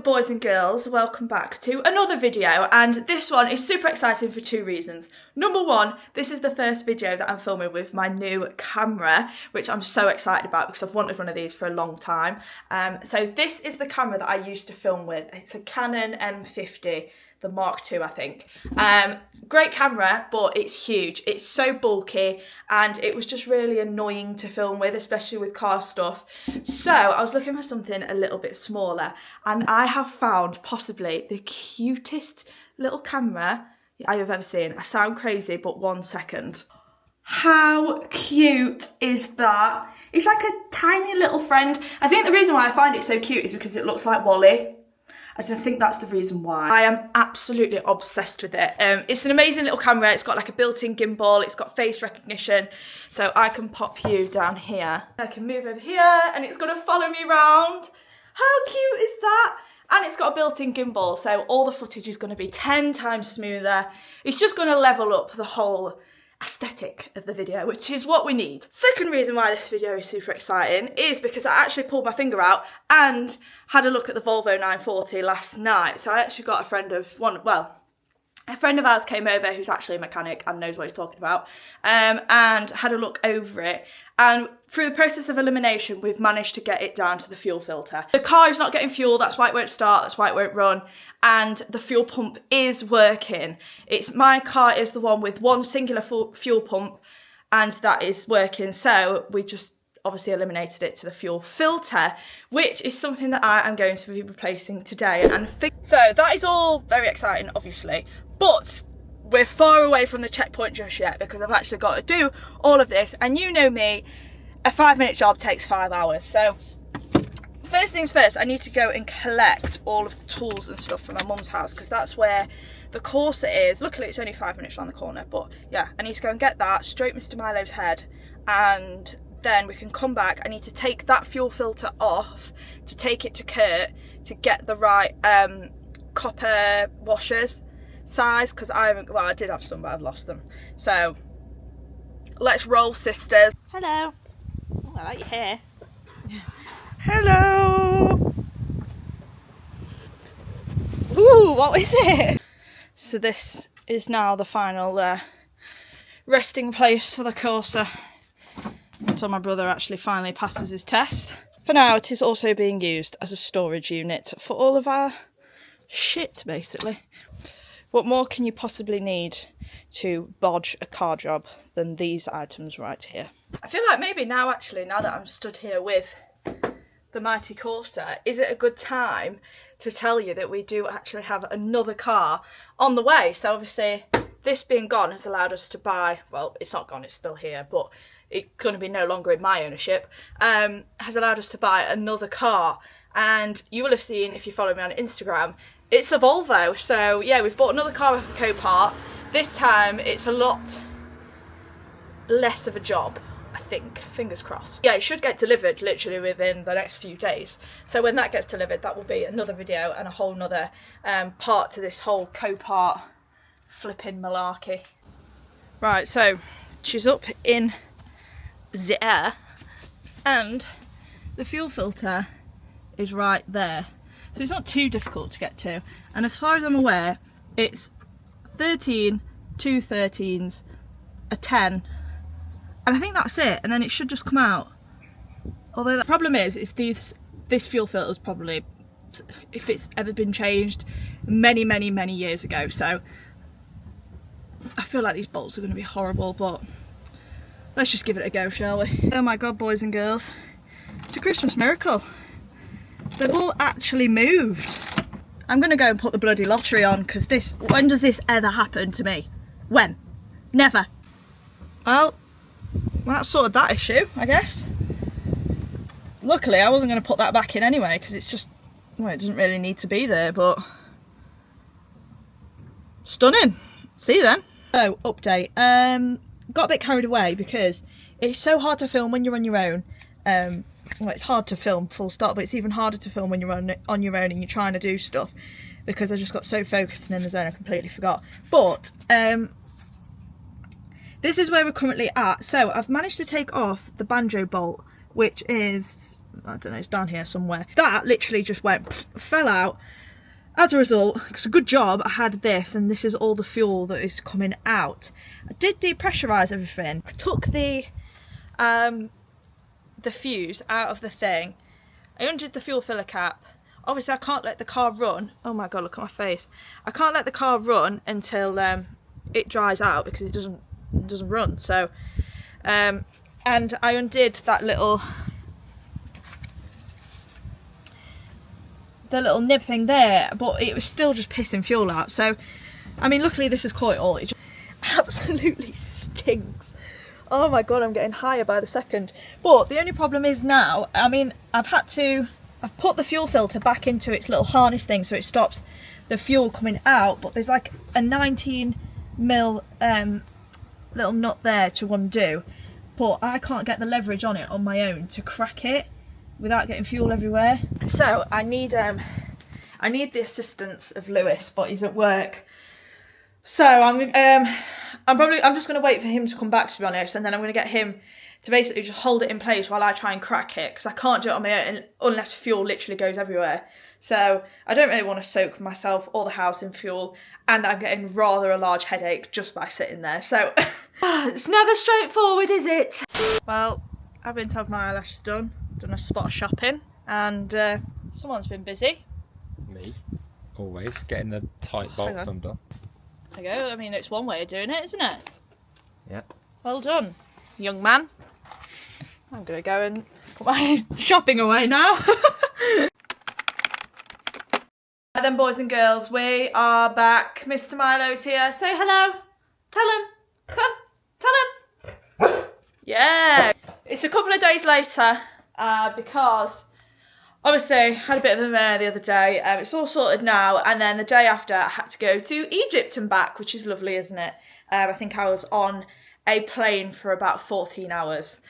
boys and girls, welcome back to another video, and this one is super exciting for two reasons. Number one, this is the first video that I'm filming with my new camera, which I'm so excited about because I've wanted one of these for a long time. So this is the camera that I used to film with. It's a Canon M50, the Mark II, I think. Great camera, but it's huge. It's so bulky, and it was just really annoying to film with, especially with car stuff. So I was looking for something a little bit smaller, and I have found possibly the cutest little camera I have ever seen. I sound crazy, but 1 second. How cute is that? It's like a tiny little friend. I think the reason why I find it so cute is because it looks like Wally. I think that's the reason why. I am absolutely obsessed with it. It's an amazing little camera. It's got like a built-in gimbal. It's got face recognition. So I can pop you down here. I can move over here and it's gonna follow me around. How cute is that? And it's got a built-in gimbal. So all the footage is gonna be 10 times smoother. It's just gonna level up the whole aesthetic of the video, which is what we need. Second reason why this video is super exciting is because I actually pulled my finger out and had a look at the Volvo 940 last night. So I actually got a friend of ours came over who's actually a mechanic and knows what he's talking about, and had a look over it. And through the process of elimination, we've managed to get it down to the fuel filter. The car is not getting fuel, that's why it won't start, that's why it won't run, and the fuel pump is working. My car is the one with one singular fuel pump, and that is working. So we just obviously eliminated it to the fuel filter, which is something that I am going to be replacing today. So that is all very exciting, obviously, but we're far away from the checkpoint just yet because I've actually got to do all of this, and you know me, a 5-minute job takes 5 hours. So first things first, I need to go and collect all of the tools and stuff from my mum's house because that's where the Corsa is. Luckily it's only 5 minutes around the corner, but yeah, I need to go and get that, stroke Mr. Milo's head, and then we can come back. I need to take that fuel filter off to take it to Kurt to get the right copper washers size, because I did have some but I've lost them. So let's roll, sisters. Hello. Oh, I like your hair. Hello. Ooh, what is it? So this is now the final resting place for the Corsa until my brother actually finally passes his test. For now it is also being used as a storage unit for all of our shit, basically. What more can you possibly need to bodge a car job than these items right here? I feel like maybe now that I'm stood here with the mighty Corsa, is it a good time to tell you that we do actually have another car on the way? So obviously this being gone has allowed us to buy, well, it's not gone, it's still here, but it's going to be no longer in my ownership, has allowed us to buy another car. And you will have seen, if you follow me on Instagram, it's a Volvo. So yeah, we've bought another car with a co-part. This time it's a lot less of a job, I think, fingers crossed. Yeah, it should get delivered literally within the next few days. So when that gets delivered, that will be another video and a whole nother part to this whole co-part flipping malarkey. Right, so she's up in the air and the fuel filter is right there. So it's not too difficult to get to. And as far as I'm aware, it's 13, 2 13s, a 10. And I think that's it. And then it should just come out. Although the problem is this fuel filter is probably, if it's ever been changed, many, many, many years ago. So I feel like these bolts are going to be horrible, but let's just give it a go, shall we? Oh my God, boys and girls. It's a Christmas miracle. They've all actually moved. I'm gonna go and put the bloody lottery on, because when does this ever happen to me? When? Never. Well, that's sorted that issue, I guess. Luckily, I wasn't gonna put that back in anyway, because it's just, well, it doesn't really need to be there, but stunning. See you then. So, update. Got a bit carried away because it's so hard to film when you're on your own. Well, it's hard to film, full stop, but it's even harder to film when you're on your own and you're trying to do stuff, because I just got so focused and in the zone I completely forgot. But this is where we're currently at. So I've managed to take off the banjo bolt, which is I don't know, it's down here somewhere. That literally just fell out. As a result, it's a good job I had this, and this is all the fuel that is coming out. I did depressurise everything. I took the fuse out of the thing. I undid the fuel filler cap. Obviously I can't let the car run. Oh my god, look at my face. I can't let the car run until it dries out, because it doesn't run. So and I undid that little nib thing there, but it was still just pissing fuel out. So I mean, luckily this has caught it all. It just absolutely stinks. Oh my god, I'm getting higher by the second. But the only problem is now, I mean, I've put the fuel filter back into its little harness thing so it stops the fuel coming out, but there's like a 19mm little nut there to undo, but I can't get the leverage on it on my own to crack it without getting fuel everywhere. So I need the assistance of Lewis, but he's at work. So I'm just going to wait for him to come back, to be honest, and then I'm going to get him to basically just hold it in place while I try and crack it, because I can't do it on my own unless fuel literally goes everywhere. So I don't really want to soak myself or the house in fuel, and I'm getting rather a large headache just by sitting there. So it's never straightforward, is it? Well, I've been to have my eyelashes done a spot of shopping, and someone's been busy. Me, always getting the tight bolts undone. There you go. I mean, it's one way of doing it, isn't it? Yeah. Well done, young man. I'm going to go and put my shopping away now. Right then, boys and girls, we are back. Mr. Milo's here. Say hello. Tell him. Tell him. Yeah. It's a couple of days later because obviously I had a bit of a mare the other day. It's all sorted now, and then the day after I had to go to Egypt and back, which is lovely, isn't it? I think I was on a plane for about 14 hours.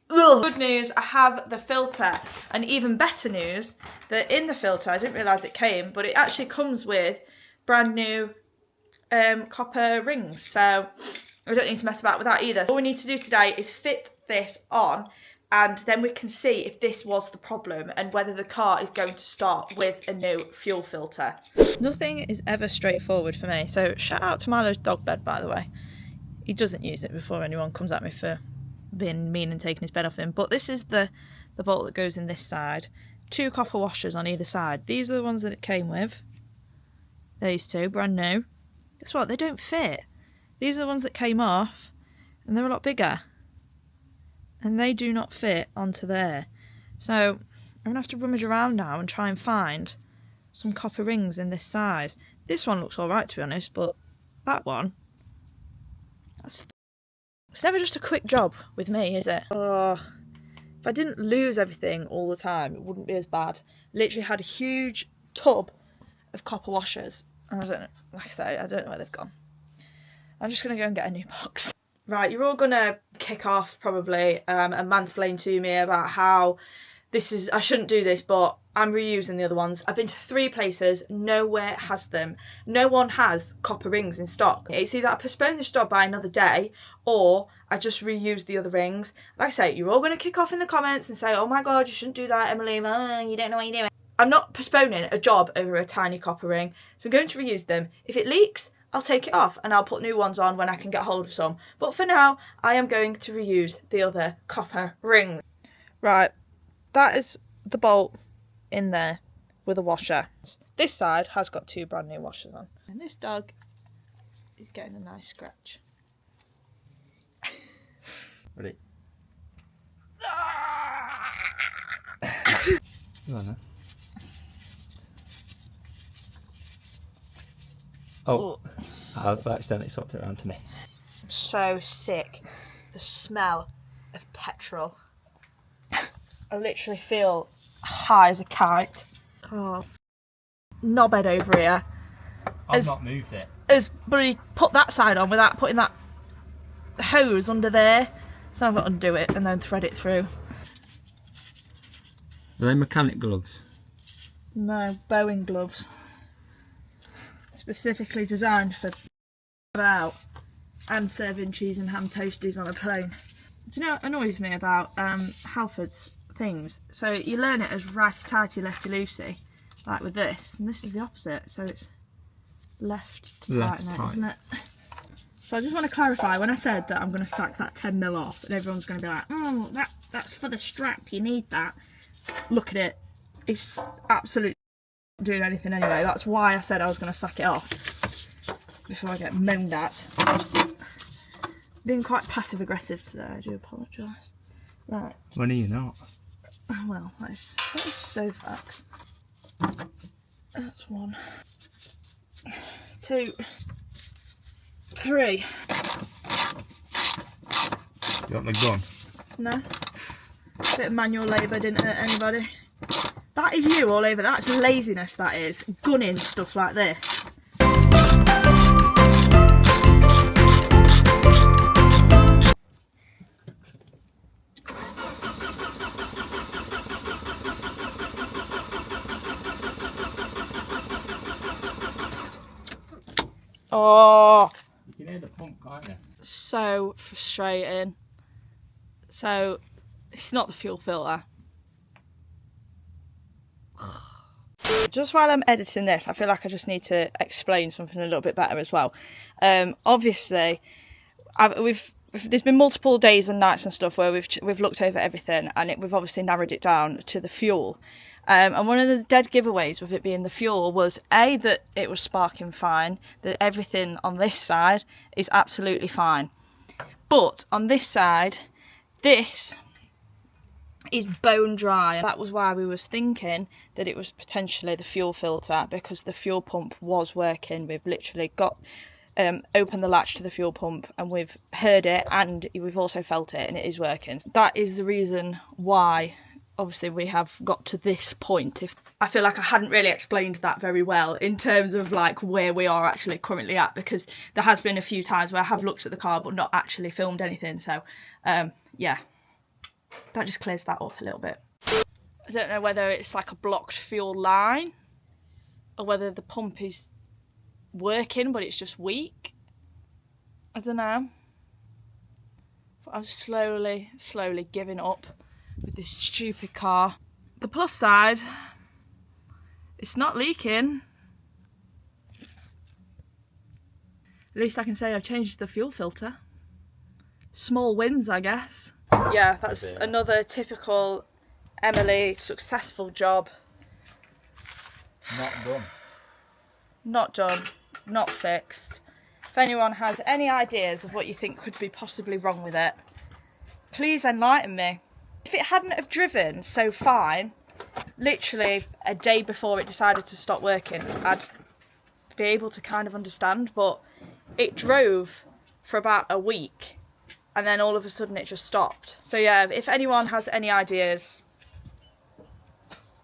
Ugh. Good news, I have the filter, and even better news that in the filter, I didn't realise it came, but it actually comes with brand new copper rings, so I don't need to mess about with that either. All we need to do today is fit this on, and then we can see if this was the problem and whether the car is going to start with a new fuel filter. Nothing is ever straightforward for me, so shout out to Milo's dog bed, by the way. He doesn't use it before anyone comes at me for being mean and taking his bed off him. But this is the bolt that goes in this side. 2 copper washers on either side. These are the ones that it came with. These 2, brand new. Guess what? They don't fit. These are the ones that came off, and they're a lot bigger. And they do not fit onto there. So I'm going to have to rummage around now and try and find some copper rings in this size. This one looks alright, to be honest, but that one, it's never just a quick job with me, is it? Oh, if I didn't lose everything all the time, it wouldn't be as bad. Literally had a huge tub of copper washers, and I don't know, like I say, I don't know where they've gone. I'm just going to go and get a new box. Right, you're all going to kick off probably and mansplain to me about how I shouldn't do this, but I'm reusing the other ones. I've been to 3 places, nowhere has them. No one has copper rings in stock. It's either I postpone this job by another day, or I just reuse the other rings. Like I say, you're all going to kick off in the comments and say, oh my god, you shouldn't do that, Emily, you don't know what you're doing. I'm not postponing a job over a tiny copper ring, so I'm going to reuse them. If it leaks, I'll take it off and I'll put new ones on when I can get hold of some. But for now, I am going to reuse the other copper rings. Right, that is the bolt in there with a washer. This side has got 2 brand new washers on. And this dog is getting a nice scratch. Ready? Go on then. Oh, I've accidentally swapped it around to me. I'm so sick. The smell of petrol. I literally feel high as a kite. Oh, knobhead over here. I've not moved it. Has bloody put that side on without putting that hose under there. So I've got to undo it and then thread it through. Are they mechanic gloves? No, Boeing gloves. Specifically designed for out and serving cheese and ham toasties on a plane. Do you know what annoys me about Halfords things. So you learn it as righty-tighty, lefty-loosey, like with this, and this is the opposite, so it's left to tighten it, isn't it? So I just want to clarify, when I said that I'm going to sack that 10mm off, and everyone's going to be like, oh, that's for the strap, you need that. Look at it. It's absolutely not doing anything anyway. That's why I said I was going to sack it off before I get moaned at. Being quite passive-aggressive today, I do apologise. Right. When are you not? Oh, well, that is so facts. That's 1, 2, 3. You want the gun? No. Bit of manual labour didn't hurt anybody. That is you all over. That's laziness, that is. Gunning stuff like this. Oh, You can hear the pump, can't you? so frustrating. So, it's not the fuel filter. Just while I'm editing this, I feel like I just need to explain something a little bit better as well. Obviously, there's been multiple days and nights and stuff where we've looked over everything, and we've obviously narrowed it down to the fuel. And one of the dead giveaways with it being the fuel was A, that it was sparking fine, that everything on this side is absolutely fine. But on this side, this is bone dry. That was why we was thinking that it was potentially the fuel filter, because the fuel pump was working. We've literally got opened the latch to the fuel pump and we've heard it, and we've also felt it, and it is working. That is the reason why obviously we have got to this point. I feel like I hadn't really explained that very well in terms of like where we are actually currently at, because there has been a few times where I have looked at the car but not actually filmed anything. So yeah, that just clears that up a little bit. I don't know whether it's like a blocked fuel line or whether the pump is working but it's just weak. I don't know. But I'm slowly giving up with this stupid car. The plus side, it's not leaking. At least I can say I've changed the fuel filter. Small wins, I guess. Yeah, that's another typical Emily successful job. Not done. Not done, not fixed. If anyone has any ideas of what you think could be possibly wrong with it, please enlighten me. If it hadn't have driven so fine, literally a day before it decided to stop working, I'd be able to kind of understand, but it drove for about a week and then all of a sudden it just stopped. So yeah, if anyone has any ideas,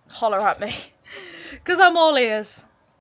holler at me, because I'm all ears.